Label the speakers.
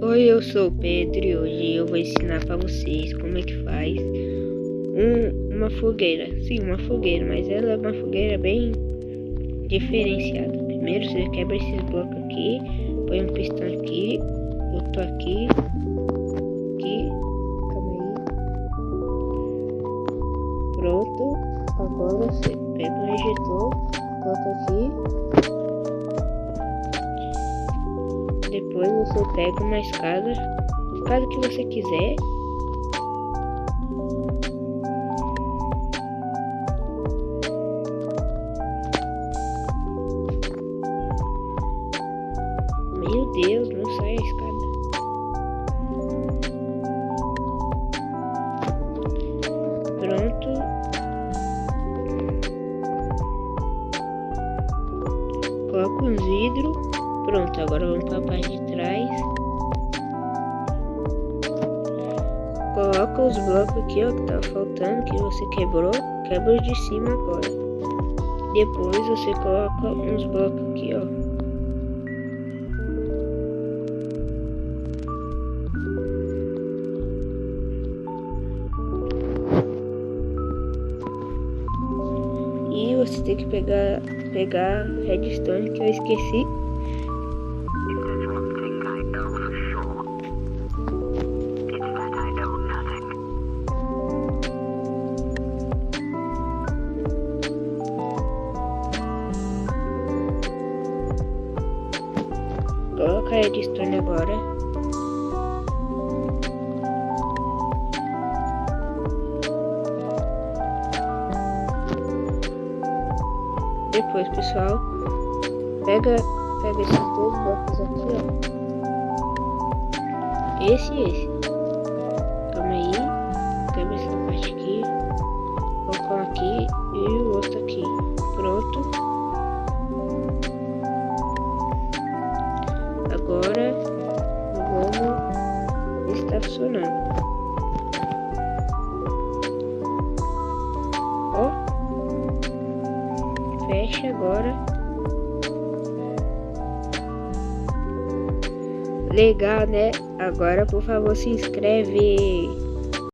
Speaker 1: Oi, eu sou o Pedro e hoje eu vou ensinar para vocês como é que faz uma fogueira. Sim, uma fogueira, mas ela é uma fogueira bem diferenciada. Primeiro você quebra esses blocos aqui, põe um pistão aqui, outro aqui, calma aí. Pronto, agora você pega um injetor, coloca aqui. Depois você pega uma escada que você quiser. Meu Deus, não sai a escada. Pronto. Coloca uns vidros. Pronto, agora vamos para a parte de trás. Coloca os blocos aqui, ó, que tá faltando, que você quebrou. Quebra os de cima agora. Depois você coloca uns blocos aqui, ó. E você tem que pegar redstone, que eu esqueci. Coloca a redstone agora. Depois, pessoal, pega esses dois blocos aqui, ó. Esse e esse. Calma aí. Quebra essa parte aqui. Coloca um aqui e o outro aqui. Pronto. Agora vamos estacionando. Ó. Fecha agora. Legal, né? Agora, por favor, se inscreve.